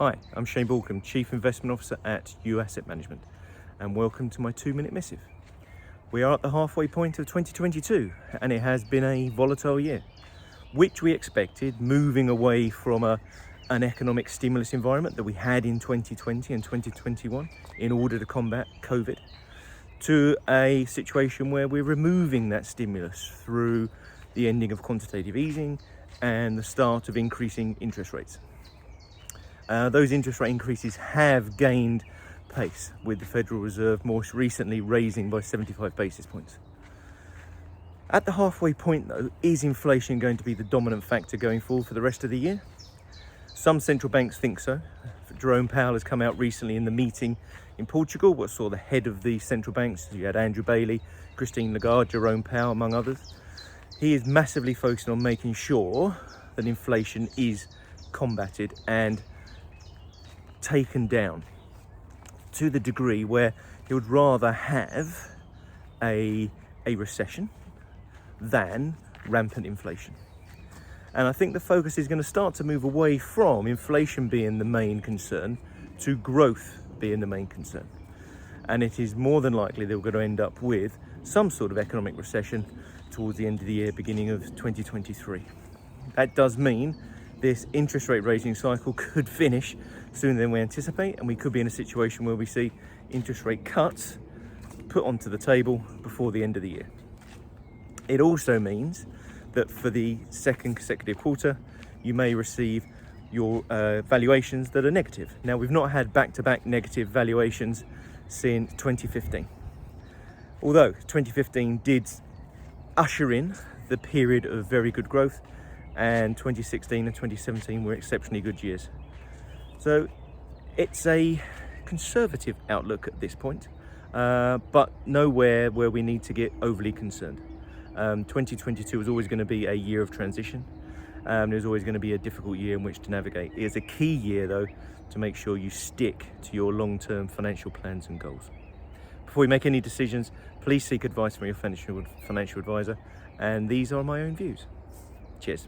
Hi, I'm Shane Balkham, Chief Investment Officer at U Asset Management, and welcome to my 2-minute missive. We are at the halfway point of 2022, and it has been a volatile year, which we expected, moving away from an economic stimulus environment that we had in 2020 and 2021 in order to combat COVID, to a situation where we're removing that stimulus through the ending of quantitative easing and the start of increasing interest rates. Those interest rate increases have gained pace, with the Federal Reserve most recently raising by 75 basis points. At the halfway point though, is inflation going to be the dominant factor going forward for the rest of the year? Some central banks think so. Jerome Powell has come out recently in the meeting in Portugal, what saw the head of the central banks. You had Andrew Bailey, Christine Lagarde, Jerome Powell, among others. He is massively focused on making sure that inflation is combated and taken down to the degree where he would rather have a recession than rampant inflation. And I think the focus is going to start to move away from inflation being the main concern to growth being the main concern. And it is more than likely that we're going to end up with some sort of economic recession towards the end of the year, beginning of 2023. That does mean this interest rate raising cycle could finish sooner than we anticipate, and we could be in a situation where we see interest rate cuts put onto the table before the end of the year. It also means that for the second consecutive quarter, you may receive your valuations that are negative. Now, we've not had back-to-back negative valuations since 2015. Although 2015 did usher in the period of very good growth, and 2016 and 2017 were exceptionally good years. So it's a conservative outlook at this point, but nowhere where we need to get overly concerned. 2022 is always going to be a year of transition. There's always going to be a difficult year in which to navigate. It is a key year, though, to make sure you stick to your long-term financial plans and goals. Before you make any decisions, please seek advice from your financial advisor, and these are my own views. Cheers.